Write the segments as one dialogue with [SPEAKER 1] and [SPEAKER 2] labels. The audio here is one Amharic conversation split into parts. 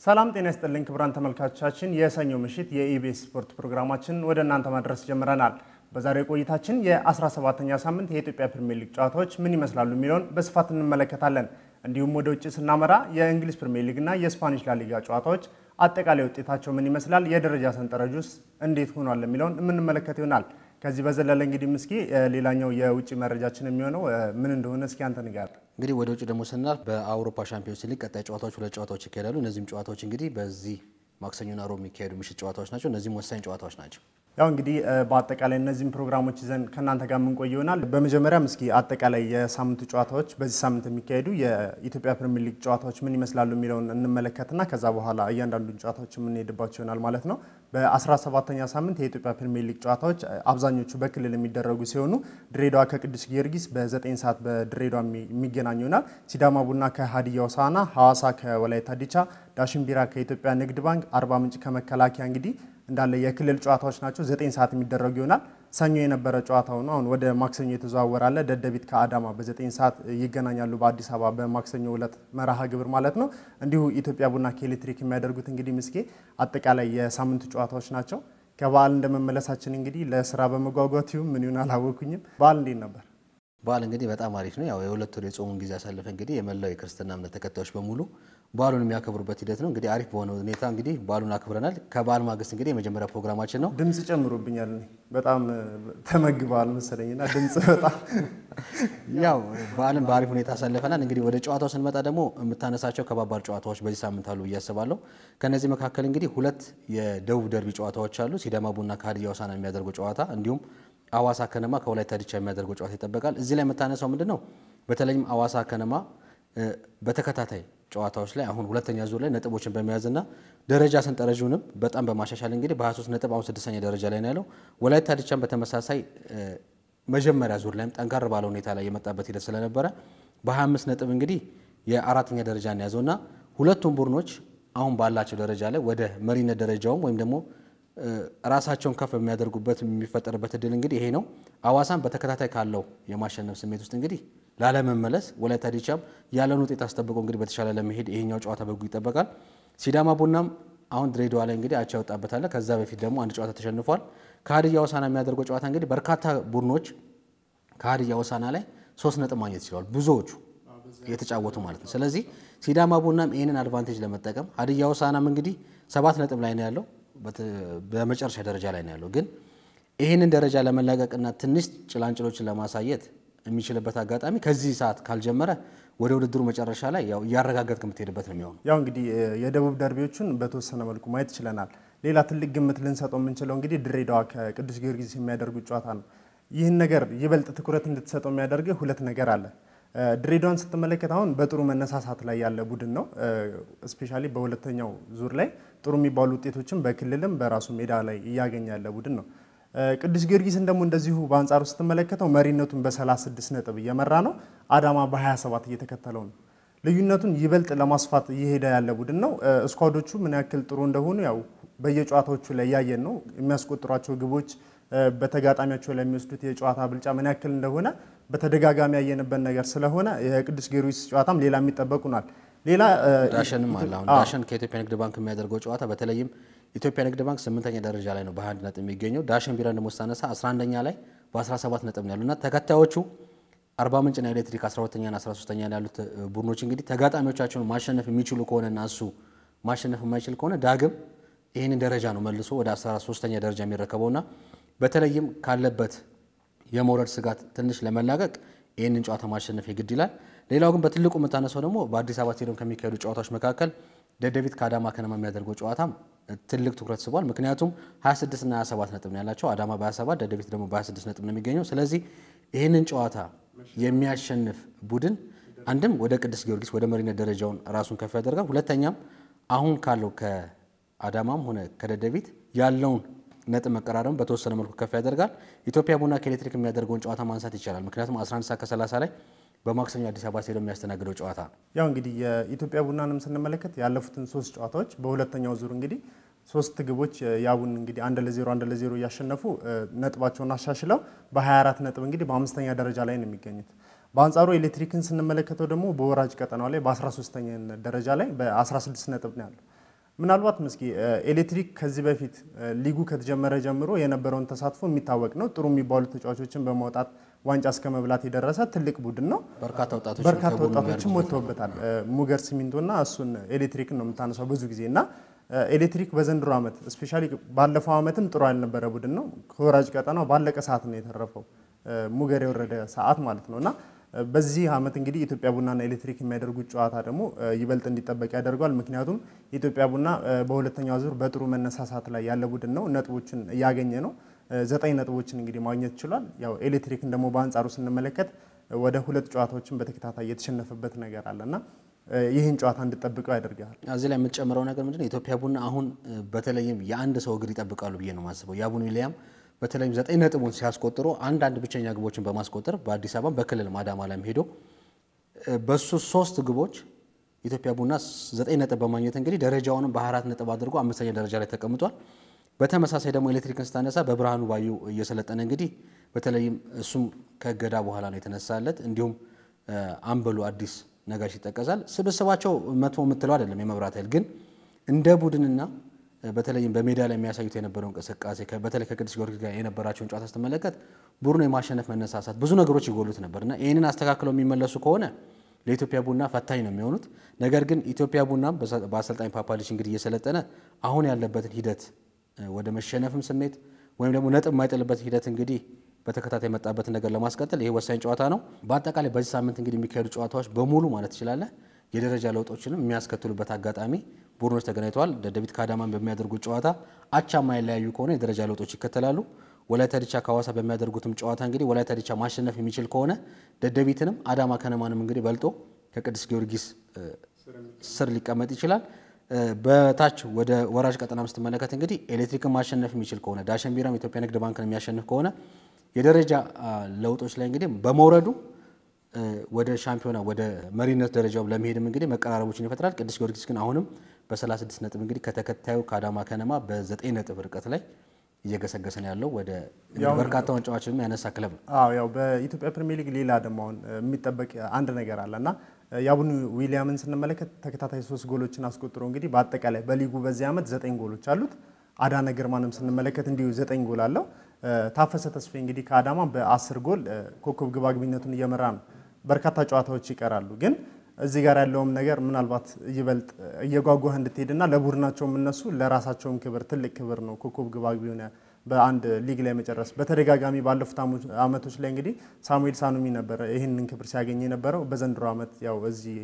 [SPEAKER 1] ሰላም ጤና ይስጥልኝ ክቡራን ተመልካቾቻችን የሰኞ ምሽት የኢቢኤስ ስፖርት ፕሮግራማችን ወደ እናንተ ማድረስ ጀምረናል። በዛሬው ቆይታችን የ17ኛ ሳምንት የኢትዮጵያ ፕሪሚየር ሊግ ጨዋታዎች ምን ይመስላሉ የሚለውን በስፋት እንመለከታለን። እንዲሁም ወደ ውጭ ስናመራ የእንግሊዝ ፕሪሚየር ሊግ እና የስፓኒሽ ላሊጋ ጨዋታዎች አጠቃላይ ውጤታቸው ምን ይመስላል፣ የደረጃ ሰንጠረዡስ እንዴት ሆኗል የሚለውን የምንመለከት ይሆናል። ከዚህ በዘለለ እንግዲህ ምስኪ ሌላኛው የውጭ መረጃችን የሚሆነው ምን እንደሆነ እስኪ አንተ ንገር።
[SPEAKER 2] እንግዲህ ወደ ውጭ ደግሞ ስናልፍ በአውሮፓ ሻምፒዮንስ ሊግ ቀጣይ ጨዋታዎች ሁለት ጨዋታዎች ይካሄዳሉ። እነዚህም ጨዋታዎች እንግዲህ በዚህ ማክሰኞና ሮብ የሚካሄዱ ምሽት ጨዋታዎች ናቸው። እነዚህም ወሳኝ ጨዋታዎች ናቸው።
[SPEAKER 1] ያው እንግዲህ በአጠቃላይ እነዚህን ፕሮግራሞች ይዘን ከናንተ ጋር ምን ቆይ ይሆናል። በመጀመሪያ እስኪ አጠቃላይ የሳምንቱ ጨዋታዎች በዚህ ሳምንት የሚካሄዱ የኢትዮጵያ ፕሪሚየር ሊግ ጨዋታዎች ምን ይመስላሉ የሚለውን እንመለከትና ከዛ በኋላ እያንዳንዱን ጨዋታዎች የምንሄድባቸው ይሆናል ማለት ነው። በ17ኛ ሳምንት የኢትዮጵያ ፕሪሚየር ሊግ ጨዋታዎች አብዛኞቹ በክልል የሚደረጉ ሲሆኑ ድሬዳዋ ከቅዱስ ጊዮርጊስ በ9 ሰዓት በድሬዳዋ የሚገናኙ ይሆናል። ሲዳማ ቡና ከሀዲያ ሆሳዕና፣ ሐዋሳ ከወላይታ ዲቻ፣ ዳሽን ቢራ ከኢትዮጵያ ንግድ ባንክ፣ አርባ ምንጭ ከመከላከያ እንግዲህ እንዳለ የክልል ጨዋታዎች ናቸው። 9 ሰዓት የሚደረጉ ይሆናል። ሰኞ የነበረ ጨዋታው ነው አሁን ወደ ማክሰኞ የተዘዋወራለ። ደደቢት ከአዳማ በ9 ሰዓት ይገናኛሉ በአዲስ አበባ በማክሰኞ ዕለት መርሃ ግብር ማለት ነው። እንዲሁ ኢትዮጵያ ቡና ከኤሌክትሪክ የሚያደርጉት እንግዲህ ምስኬ አጠቃላይ የሳምንቱ ጨዋታዎች ናቸው። ከበዓል እንደመመለሳችን እንግዲህ ለስራ በመጓጓት ይሁን ምን ይሁን አላወኩኝም። በዓል እንዴት ነበር?
[SPEAKER 2] በዓል እንግዲህ በጣም አሪፍ ነው። ያው የሁለት ወር የጾሙን ጊዜ አሳልፈ እንግዲህ የመላው የክርስትና እምነት ተከታዮች በሙሉ በዓሉን የሚያከብሩበት ሂደት ነው። እንግዲህ አሪፍ በሆነ ሁኔታ እንግዲህ በዓሉን አክብረናል። ከበዓል ማግስት እንግዲህ የመጀመሪያ ፕሮግራማችን ነው።
[SPEAKER 1] ድምጽ ጨምሮብኛል። በጣም ተመግበዋል መሰለኝና ድምጽ በጣም
[SPEAKER 2] ያው በዓልን በአሪፍ ሁኔታ አሳልፈናል። እንግዲህ ወደ ጨዋታው ስንመጣ ደግሞ የምታነሳቸው ከባባድ ጨዋታዎች በዚህ ሳምንት አሉ ብዬ አስባለሁ። ከነዚህ መካከል እንግዲህ ሁለት የደቡብ ደርቢ ጨዋታዎች አሉ። ሲዳማ ቡና ከሀዲያ ሆሳዕና የሚያደርገው ጨዋታ እንዲሁም ሐዋሳ ከነማ ከወላይታ ዲቻ የሚያደርገው ጨዋታ ይጠበቃል። እዚህ ላይ የምታነሳው ምንድነው? በተለይም ሐዋሳ ከነማ በተከታታይ ጨዋታዎች ላይ አሁን ሁለተኛ ዙር ላይ ነጥቦችን በመያዝና ደረጃ ሰንጠረዡንም በጣም በማሻሻል እንግዲህ በ23 ነጥብ አሁን 6ኛ ደረጃ ላይ ነው ያለው። ወላይታ ዲቻም በተመሳሳይ መጀመሪያ ዙር ላይም ጠንካራ ባለ ሁኔታ ላይ የመጣበት ሂደት ስለነበረ በ25 ነጥብ እንግዲህ የአራተኛ ደረጃን ያዘውና ሁለቱም ቡድኖች አሁን ባላቸው ደረጃ ላይ ወደ መሪነት ደረጃውም ወይም ደግሞ ራሳቸውን ከፍ የሚያደርጉበት የሚፈጠርበት እድል እንግዲህ ይሄ ነው። ሐዋሳን በተከታታይ ካለው የማሸነፍ ስሜት ውስጥ እንግዲህ ላለመመለስ ወላይታ ዲቻም ያለውን ውጤት አስጠብቆ እንግዲህ በተሻለ ለመሄድ ይሄኛው ጨዋታ በጉ ይጠበቃል። ሲዳማ ቡናም አሁን ድሬዳዋ ላይ እንግዲህ አቻ ያወጣበታል። ከዛ በፊት ደግሞ አንድ ጨዋታ ተሸንፏል። ከሀዲያ ሆሳዕና የሚያደርገው ጨዋታ እንግዲህ በርካታ ቡድኖች ከሀዲያ ሆሳዕና ላይ 3 ነጥብ ማግኘት ይችላል፣ ብዙዎቹ የተጫወቱ ማለት ነው። ስለዚህ ሲዳማ ቡናም ይሄንን አድቫንቴጅ ለመጠቀም ሀዲያ ሆሳዕናም እንግዲህ 7 ነጥብ ላይ ነው ያለው፣ በመጨረሻ ደረጃ ላይ ነው ያለው። ግን ይሄንን ደረጃ ለመላቀቅና ትንሽ ጭላንጭሎችን ለማሳየት የሚችልበት አጋጣሚ ከዚህ ሰዓት ካልጀመረ ወደ ውድድሩ መጨረሻ ላይ ያው እያረጋገጥክ የምትሄድበት ነው የሚሆነው።
[SPEAKER 1] ያው እንግዲህ የደቡብ ደርቢዎቹን በተወሰነ መልኩ ማየት ይችላል። ሌላ ትልቅ ግምት ልንሰጠው የምንችለው እንግዲህ ድሬዳዋ ከቅዱስ ጊዮርጊስ የሚያደርጉት ጨዋታ ነው። ይህን ነገር ይበልጥ ትኩረት እንድትሰጠው የሚያደርገው ሁለት ነገር አለ። ድሬዳዋን ስትመለከት አሁን በጥሩ መነሳሳት ላይ ያለ ቡድን ነው። ስፔሻሊ በሁለተኛው ዙር ላይ ጥሩ የሚባሉ ውጤቶችን በክልልም በራሱ ሜዳ ላይ እያገኘ ያለ ቡድን ነው። ቅዱስ ጊዮርጊስን ደግሞ እንደዚሁ በአንጻሩ ስትመለከተው መሪነቱን በ36 ነጥብ እየመራ ነው። አዳማ በ27 እየተከተለው ነው። ልዩነቱን ይበልጥ ለማስፋት እየሄደ ያለ ቡድን ነው። ስኳዶቹ ምን ያክል ጥሩ እንደሆኑ ያው በየጨዋታዎቹ ላይ እያየን ነው። የሚያስቆጥሯቸው ግቦች፣ በተጋጣሚያቸው ላይ የሚወስዱት የጨዋታ ብልጫ ምን ያክል እንደሆነ በተደጋጋሚ ያየንበት ነገር ስለሆነ የቅዱስ ጊዮርጊስ ጨዋታም ሌላ የሚጠበቁናል። ሌላ
[SPEAKER 2] ዳሸንም አለ። አሁን ዳሸን ከኢትዮጵያ ንግድ ባንክ የሚያደርገው ጨዋታ በተለይም ኢትዮጵያ ንግድ ባንክ 8ኛ ደረጃ ላይ ነው በ21 ነጥብ የሚገኘው። ዳሽን ቢራ ደግሞ ስታነሳ 11ኛ ላይ በ17 ነጥብ ነው ያሉና ተከታዮቹ አርባ ምንጭና ኤሌክትሪክ 12ኛና 13ኛ ላይ ያሉት ቡድኖች እንግዲህ ተጋጣሚዎቻቸውን ማሸነፍ የሚችሉ ከሆነና እሱ ማሸነፍ የማይችል ከሆነ ዳግም ይህንን ደረጃ ነው መልሶ ወደ 13ኛ ደረጃ የሚረከበውና በተለይም ካለበት የመውረድ ስጋት ትንሽ ለመላቀቅ ይህንን ጨዋታ ማሸነፍ የግድ ይላል። ሌላው ግን በትልቁ የምታነሳው ደግሞ በአዲስ አበባ ስቴዲየም ከሚካሄዱ ጨዋታዎች መካከል ደደቢት ከአዳማ ከነማ የሚያደርገው ጨዋታም ትልቅ ትኩረት ስቧል። ምክንያቱም 26 እና 27 ነጥብ ነው ያላቸው። አዳማ በ27 ደደቢት ደግሞ በ26 ነጥብ ነው የሚገኘው። ስለዚህ ይህንን ጨዋታ የሚያሸንፍ ቡድን አንድም ወደ ቅዱስ ጊዮርጊስ ወደ መሪነት ደረጃውን ራሱን ከፍ ያደርጋል። ሁለተኛም አሁን ካለው ከአዳማም ሆነ ከደደቢት ያለውን ነጥብ መቀራረብ በተወሰነ መልኩ ከፍ ያደርጋል። ኢትዮጵያ ቡና ከኤሌክትሪክ የሚያደርገውን ጨዋታ ማንሳት ይቻላል። ምክንያቱም 11 ሰዓት ከ30 ላይ በማክሰኞ አዲስ አበባ ስቴዲየም የሚያስተናግደው ጨዋታ
[SPEAKER 1] ያው እንግዲህ የኢትዮጵያ ቡናንም ስንመለከት ያለፉትን 3 ጨዋታዎች በሁለተኛው ዙር እንግዲህ 3 ግቦች ያቡን እንግዲህ 1-0 እያሸነፉ ነጥባቸውን አሻሽለው በ24 ነጥብ እንግዲህ በ5ኛ ደረጃ ላይ ነው የሚገኙት። በአንጻሩ ኤሌክትሪክን ስንመለከተው ደግሞ በወራጅ ቀጠናው ላይ በ13ኛ ደረጃ ላይ በ16 ነጥብ ነው ያለው። ምናልባት ምስኪ ኤሌክትሪክ ከዚህ በፊት ሊጉ ከተጀመረ ጀምሮ የነበረውን ተሳትፎ የሚታወቅ ነው። ጥሩ የሚባሉ ተጫዋቾችን በማውጣት ዋንጫ እስከ መብላት የደረሰ ትልቅ ቡድን ነው።
[SPEAKER 2] በርካታ
[SPEAKER 1] ወጣቶችም ወጥተውበታል። ሙገር ሲሚንቶና እሱን ኤሌክትሪክን ነው የምታነሳው ብዙ ጊዜና ኤሌክትሪክ በዘንድሮ ዓመት ስፔሻሊ ባለፈው ዓመትም ጥሩ ያልነበረ ቡድን ነው። ከወራጅ ቀጠናው ባለቀ ሰዓት ነው የተረፈው ሙገር የወረደ ሰዓት ማለት ነውና በዚህ ዓመት እንግዲህ ኢትዮጵያ ቡናና ኤሌክትሪክ የሚያደርጉት ጨዋታ ደግሞ ይበልጥ እንዲጠበቅ ያደርጋል። ምክንያቱም ኢትዮጵያ ቡና በሁለተኛው ዙር በጥሩ መነሳሳት ላይ ያለ ቡድን ነው። ነጥቦችን እያገኘ ነው። 9 ነጥቦችን እንግዲህ ማግኘት ይችላል። ያው ኤሌክትሪክን ደግሞ በአንጻሩ ስንመለከት ወደ 2 ጨዋታዎችን በተከታታይ የተሸነፈበት ነገር አለና ይህን ጨዋታ እንድጠብቀው ያደርጋል።
[SPEAKER 2] እዚህ ላይ የምትጨምረው ነገር ምንድነው? ኢትዮጵያ ቡና አሁን በተለይም የአንድ ሰው እግር ይጠብቃሉ ብዬ ነው የማስበው። ያቡኑ ዊሊያም በተለይም 9 ነጥቦችን ሲያስቆጥሩ አንድ ብቸኛ ግቦችን በማስቆጠር በአዲስ አበባ በክልል አዳማ ላይ ሄዶ በሱ 3 ግቦች ኢትዮጵያ ቡና 9 ነጥብ በማግኘት እንግዲህ ደረጃውን በ4 ነጥብ አድርጎ 5ኛ ደረጃ ላይ ተቀምጧል። በተመሳሳይ ደግሞ ኤሌክትሪክን ስታነሳ በብርሃኑ ባዩ እየሰለጠነ እንግዲህ በተለይም እሱም ከገዳ በኋላ ነው የተነሳለት። እንዲሁም አምበሉ አዲስ ነጋሽ ይጠቀሳል። ስብስባቸው መጥፎ የምትለው አይደለም የመብራት ኃይል ግን እንደ ቡድንና በተለይም በሜዳ ላይ የሚያሳዩት የነበረው እንቅስቃሴ በተለይ ከቅዱስ ጊዮርጊስ ጋር የነበራቸውን ጨዋታ ስትመለከት ቡድኑ የማሸነፍ መነሳሳት ብዙ ነገሮች ይጎሉት ነበርና ይሄንን አስተካክለው የሚመለሱ ከሆነ ለኢትዮጵያ ቡና ፈታኝ ነው የሚሆኑት። ነገር ግን ኢትዮጵያ ቡና በአሰልጣኝ ፓፓሊሽ እንግዲህ እየሰለጠነ አሁን ያለበትን ሂደት ወደ መሸነፍም ስሜት ወይም ደግሞ ነጥብ የማይጥልበት ሂደት እንግዲህ በተከታታይ መጣበትን ነገር ለማስቀጠል ይሄ ወሳኝ ጨዋታ ነው። በአጠቃላይ በዚህ ሳምንት እንግዲህ የሚካሄዱ ጨዋታዎች በሙሉ ማለት ይችላል የደረጃ ለውጦችንም የሚያስከትሉበት አጋጣሚ ቡድኖች ተገናኝተዋል። ደደቢት ከአዳማን በሚያደርጉት ጨዋታ አቻ የማይለያዩ ከሆነ የደረጃ ለውጦች ይከተላሉ። ወላይታ ዲቻ ከሐዋሳ በሚያደርጉትም ጨዋታ እንግዲህ ወላይታ ዲቻ ማሸነፍ የሚችል ከሆነ ደደቢትንም አዳማ ከነማንም እንግዲህ በልጦ ከቅዱስ ጊዮርጊስ ስር ሊቀመጥ ይችላል። በታች ወደ ወራጅ ቀጠና ስትመለከት እንግዲህ ኤሌክትሪክን ማሸነፍ የሚችል ከሆነ ዳሸን ቢራም ኢትዮጵያ ንግድ ባንክን የሚያሸንፍ ከሆነ የደረጃ ለውጦች ላይ እንግዲህ በመውረዱ ወደ ሻምፒዮና ወደ መሪነት ደረጃው ለመሄድም እንግዲህ መቀራረቦችን ይፈጥራል። ቅዱስ ጊዮርጊስ ግን አሁንም በ36 ነጥብ እንግዲህ ከተከታዩ ከአዳማ ከነማ በ9 ነጥብ ርቀት ላይ እየገሰገሰ ነው ያለው። ወደ በርካታ ዋንጫዎችንም ያነሳ ክለብ ነው።
[SPEAKER 1] ያው በኢትዮጵያ ፕሪሚየር ሊግ ሌላ ደግሞ የሚጠበቅ አንድ ነገር አለና ያቡኑ ዊሊያምን ስንመለከት ተከታታይ 3 ጎሎችን አስቆጥሮ እንግዲህ በአጠቃላይ በሊጉ በዚህ ዓመት 9 ጎሎች አሉት። አዳነ ግርማንም ስንመለከት እንዲሁ 9 ጎል አለው። ታፈሰ ተስፋዬ እንግዲህ ከአዳማ በ10 ጎል ኮከብ ግብ አግቢነቱን እየመራ ነው። በርካታ ጨዋታዎች ይቀራሉ ግን እዚህ ጋር ያለውም ነገር ምናልባት ይበልጥ እየጓጓህ እንድትሄድና ለቡድናቸውም እነሱ ለራሳቸውም ክብር ትልቅ ክብር ነው ኮከብ ግብ አግቢ ሆነ በአንድ ሊግ ላይ መጨረስ። በተደጋጋሚ ባለፉት ዓመቶች ላይ እንግዲህ ሳሙኤል ሳኑሚ ነበር ይህንን ክብር ሲያገኝ የነበረው። በዘንድሮ ዓመት ያው እዚህ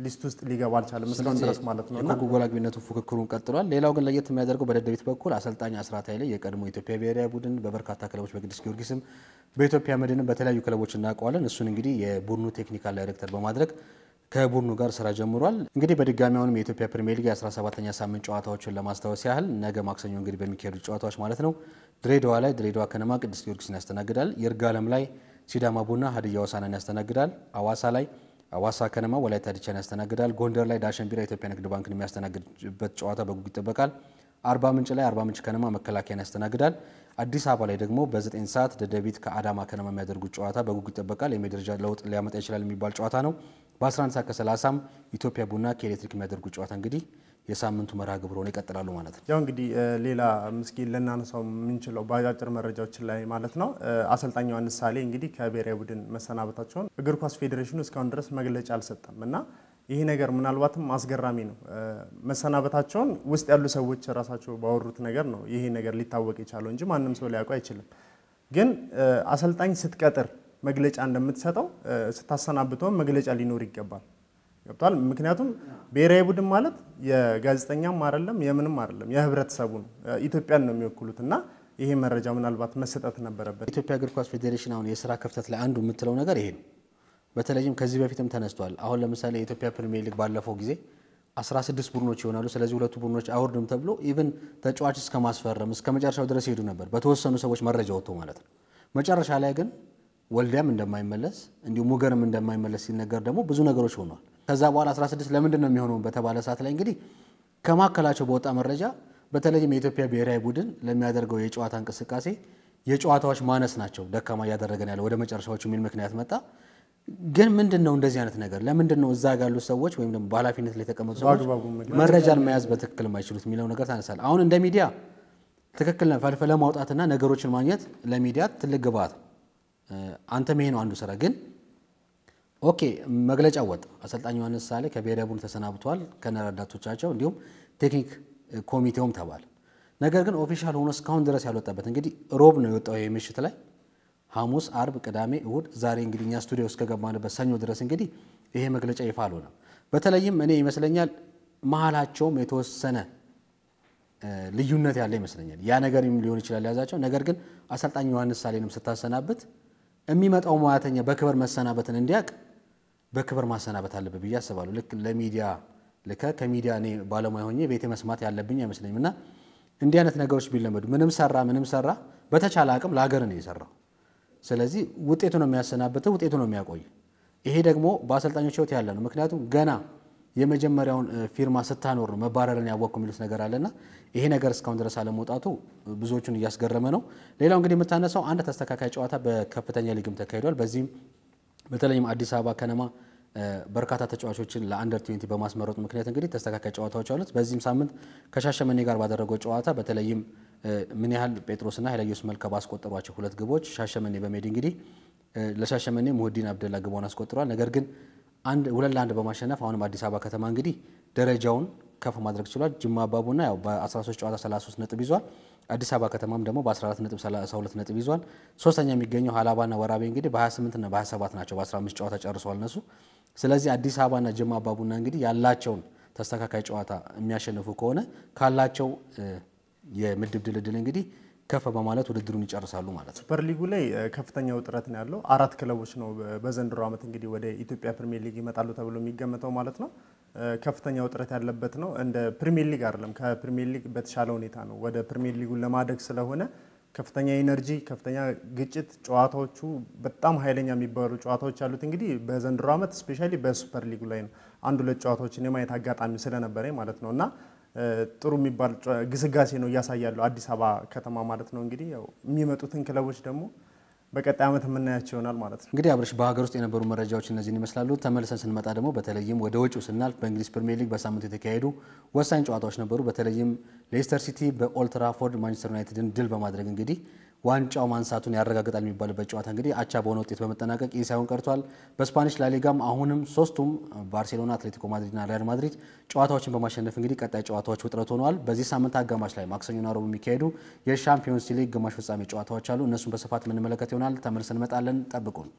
[SPEAKER 1] ሊስት ውስጥ ሊገባ አልቻለም እስካሁን ድረስ ማለት ነው።
[SPEAKER 2] የኮከብ ጎል አግቢነቱ ፉክክሩን ቀጥሏል። ሌላው ግን ለየት የሚያደርገው በደደቢት በኩል አሰልጣኝ አስራት ኃይሌ የቀድሞ ኢትዮጵያ ብሔራዊ ቡድን በበርካታ ክለቦች በቅዱስ ጊዮርጊስም በኢትዮጵያ መድንም በተለያዩ ክለቦች እናውቀዋለን። እሱን እንግዲህ የቡድኑ ቴክኒካል ዳይሬክተር በማድረግ ከቡድኑ ጋር ስራ ጀምሯል። እንግዲህ በድጋሚ አሁንም የኢትዮጵያ ፕሪሚየር ሊግ 17ኛ ሳምንት ጨዋታዎችን ለማስታወስ ያህል ነገ ማክሰኞ እንግዲህ በሚካሄዱ ጨዋታዎች ማለት ነው ድሬዳዋ ላይ ድሬዳዋ ከነማ ቅዱስ ጊዮርጊስን ያስተናግዳል። ይርጋለም ላይ ሲዳማ ቡና ሀዲያ ሆሳዕናን ያስተናግዳል። ሐዋሳ ላይ ሐዋሳ ከነማ ወላይታ ዲቻን ያስተናግዳል። ጎንደር ላይ ዳሸን ቢራ ኢትዮጵያ ንግድ ባንክን የሚያስተናግድበት ጨዋታ በጉጉት ይጠበቃል። አርባ ምንጭ ላይ አርባ ምንጭ ከነማ መከላከያን ያስተናግዳል። አዲስ አበባ ላይ ደግሞ በ9 ሰዓት ደደቢት ከአዳማ ከነማ የሚያደርጉት ጨዋታ በጉጉት ይጠበቃል። የደረጃ ለውጥ ሊያመጣ ይችላል የሚባል ጨዋታ ነው። በ11 ሰዓት ከ30 ኢትዮጵያ ቡና ከኤሌክትሪክ የሚያደርጉት ጨዋታ እንግዲህ የሳምንቱ መርሃ ግብር ሆኖ ይቀጥላሉ ማለት ነው።
[SPEAKER 1] ያው እንግዲህ ሌላ ምስኪን ልናነሳው የምንችለው በአጫጭር መረጃዎች ላይ ማለት ነው አሰልጣኝ ዮሐንስ ሳሌ እንግዲህ ከብሔራዊ ቡድን መሰናበታቸውን እግር ኳስ ፌዴሬሽኑ እስካሁን ድረስ መግለጫ አልሰጠም እና ይሄ ነገር ምናልባትም አስገራሚ ነው። መሰናበታቸውን ውስጥ ያሉ ሰዎች ራሳቸው ባወሩት ነገር ነው ይሄ ነገር ሊታወቅ የቻለው እንጂ ማንም ሰው ሊያውቀው አይችልም። ግን አሰልጣኝ ስትቀጥር መግለጫ እንደምትሰጠው ስታሰናብተው መግለጫ ሊኖር ይገባል። ገብቷል? ምክንያቱም ብሔራዊ ቡድን ማለት የጋዜጠኛም አይደለም የምንም አይደለም የህብረተሰቡ ነው። ኢትዮጵያን ነው የሚወክሉትና ይሄ መረጃ ምናልባት መሰጠት ነበረበት።
[SPEAKER 2] ኢትዮጵያ እግር ኳስ ፌዴሬሽን አሁን የሥራ ክፍተት ላይ አንዱ የምትለው ነገር ይሄ ነው። በተለይም ከዚህ በፊትም ተነስቷል። አሁን ለምሳሌ የኢትዮጵያ ፕሪሚየር ሊግ ባለፈው ጊዜ 16 ቡድኖች ይሆናሉ። ስለዚህ ሁለቱ ቡድኖች አይወርዱም ተብሎ ኢቭን ተጫዋች እስከ ማስፈረም እስከ መጨረሻው ድረስ ሄዱ ነበር በተወሰኑ ሰዎች መረጃ ወጥቶ ማለት ነው። መጨረሻ ላይ ግን ወልዲያም እንደማይመለስ እንዲሁ ሙገርም እንደማይመለስ ሲነገር ደግሞ ብዙ ነገሮች ሆነዋል። ከዛ በኋላ 16 ለምንድን ነው የሚሆነው በተባለ ሰዓት ላይ እንግዲህ ከማከላቸው በወጣ መረጃ በተለይም የኢትዮጵያ ብሔራዊ ቡድን ለሚያደርገው የጨዋታ እንቅስቃሴ የጨዋታዎች ማነስ ናቸው ደካማ እያደረገን ያለው ወደ መጨረሻዎቹ የሚል ምክንያት መጣ። ግን ምንድነው እንደዚህ አይነት ነገር ለምንድነው እዛ ጋር ያሉ ሰዎች ወይም ደግሞ በኃላፊነት ላይ የተቀመጡ ሰዎች መረጃን መያዝ በትክክል የማይችሉት የሚለው ነገር ታነሳል። አሁን እንደ ሚዲያ ትክክል ፈልፈለ ማውጣትና ነገሮችን ማግኘት ለሚዲያ ትልቅ ግብአት አንተም ይሄ ነው አንዱ ስራ። ግን ኦኬ መግለጫ ወጣ አሰልጣኝ ዮሐንስ ሳሌ ከብሔራዊ ቡድን ተሰናብቷል ከነረዳቶቻቸው እንዲሁም ቴክኒክ ኮሚቴውም ተባለ። ነገር ግን ኦፊሻል ሆኖ እስካሁን ድረስ ያልወጣበት እንግዲህ ሮብ ነው የወጣው የምሽት ላይ ሐሙስ፣ አርብ፣ ቅዳሜ፣ እሁድ ዛሬ እንግዲህ እኛ ስቱዲዮ ውስጥ ከገባንበት ሰኞ ድረስ እንግዲህ ይሄ መግለጫ ይፋ አልሆነም። በተለይም እኔ ይመስለኛል መሃላቸውም የተወሰነ ልዩነት ያለ ይመስለኛል። ያ ነገር ሊሆን ይችላል ያዛቸው። ነገር ግን አሰልጣኝ ዮሐንስ ሳሌንም ስታሰናበት የሚመጣው ሙያተኛ በክብር መሰናበትን እንዲያቅ በክብር ማሰናበት አለበት ብዬ አስባለሁ። ልክ ለሚዲያ ከሚዲያ እኔ ባለሙያ ሆኜ ቤቴ መስማት ያለብኝ አይመስለኝምና እንዲህ አይነት ነገሮች ቢለመዱ ምንም ሰራ በተቻለ አቅም ለሀገር ነው የሰራው። ስለዚህ ውጤቱ ነው የሚያሰናበተው፣ ውጤቱ ነው የሚያቆይ። ይሄ ደግሞ በአሰልጣኞች ህይወት ያለ ነው። ምክንያቱም ገና የመጀመሪያውን ፊርማ ስታኖር ነው መባረርን ያወቅኩ የሚሉት ነገር አለና ይሄ ነገር እስካሁን ድረስ አለመውጣቱ ብዙዎቹን እያስገረመ ነው። ሌላው እንግዲህ የምታነሳው አንድ ተስተካካይ ጨዋታ በከፍተኛ ሊግም ተካሂዷል። በዚህም በተለይም አዲስ አበባ ከነማ በርካታ ተጫዋቾችን ለአንደር 20 በማስመረጡ ምክንያት እንግዲህ ተስተካካይ ጨዋታዎች አሉት። በዚህም ሳምንት ከሻሸመኔ ጋር ባደረገው ጨዋታ በተለይም ምን ያህል ጴጥሮስና ኃይለየሱስ መልካ ባስቆጠሯቸው ሁለት ግቦች ሻሸመኔ በሜዲ እንግዲህ ለሻሸመኔ ሙህዲን አብደላ ግቦን አስቆጥሯል። ነገር ግን 2-1 በማሸነፍ አሁንም አዲስ አበባ ከተማ እንግዲህ ደረጃውን ከፍ ማድረግ ችሏል። ጅማ አባቡና ያው በ13 ጨዋታ 33 ነጥብ ይዟል። አዲስ አበባ ከተማም ደግሞ በ14 ነጥብ 32 ነጥብ ይዟል። ሶስተኛ የሚገኘው ሀላባና ወራቤ እንግዲህ በ28 እና በ27 ናቸው። በ15 ጨዋታ ጨርሰዋል እነሱ። ስለዚህ አዲስ አበባና ጅማ አባቡና እንግዲህ ያላቸውን ተስተካካይ ጨዋታ የሚያሸንፉ ከሆነ ካላቸው የምድብ ድልድል እንግዲህ ከፍ በማለት ውድድሩን ይጨርሳሉ ማለት ነው።
[SPEAKER 1] ሱፐር ሊጉ ላይ ከፍተኛ ውጥረት ነው ያለው። 4 ክለቦች ነው በዘንድሮ ዓመት እንግዲህ ወደ ኢትዮጵያ ፕሪሚየር ሊግ ይመጣሉ ተብሎ የሚገመተው ማለት ነው። ከፍተኛ ውጥረት ያለበት ነው። እንደ ፕሪሚየር ሊግ አይደለም፣ ከፕሪሚየር ሊግ በተሻለ ሁኔታ ነው ወደ ፕሪሚየር ሊጉ ለማደግ ስለሆነ ከፍተኛ ኢነርጂ፣ ከፍተኛ ግጭት፣ ጨዋታዎቹ በጣም ኃይለኛ የሚባሉ ጨዋታዎች ያሉት እንግዲህ በዘንድሮ ዓመት ስፔሻሊ በሱፐር ሊጉ ላይ ነው። 1-2 ጨዋታዎችን የማየት አጋጣሚ ስለነበረ ማለት ነውና ጥሩ የሚባል ግስጋሴ ነው እያሳያሉ አዲስ አበባ ከተማ ማለት ነው። እንግዲህ ያው የሚመጡትን ክለቦች ደግሞ በቀጣይ ዓመት የምናያቸው ይሆናል ማለት ነው።
[SPEAKER 2] እንግዲህ አብርሽ በሀገር ውስጥ የነበሩ መረጃዎች እነዚህን ይመስላሉ። ተመልሰን ስንመጣ ደግሞ በተለይም ወደ ውጭው ስናልፍ በእንግሊዝ ፕሪሚየር ሊግ በሳምንቱ የተካሄዱ ወሳኝ ጨዋታዎች ነበሩ። በተለይም ሌስተር ሲቲ በኦልድ ትራፎርድ ማንቸስተር ዩናይትድን ድል በማድረግ እንግዲህ ዋንጫው ማንሳቱን ያረጋግጣል የሚባልበት ጨዋታ እንግዲህ አቻ በሆነ ውጤት በመጠናቀቅ ይህ ሳይሆን ቀርቷል። በስፓኒሽ ላሊጋም አሁንም ሶስቱም ባርሴሎና፣ አትሌቲኮ ማድሪድና ሪያል ማድሪድ ጨዋታዎችን በማሸነፍ እንግዲህ ቀጣይ ጨዋታዎች ውጥረት ሆነዋል። በዚህ ሳምንት አጋማሽ ላይ ማክሰኞና ረቡዕ የሚካሄዱ የሻምፒዮንስ ሊግ ግማሽ ፍጻሜ ጨዋታዎች አሉ። እነሱን በስፋት የምንመለከት ይሆናል። ተመልሰን እንመጣለን። ጠብቁን።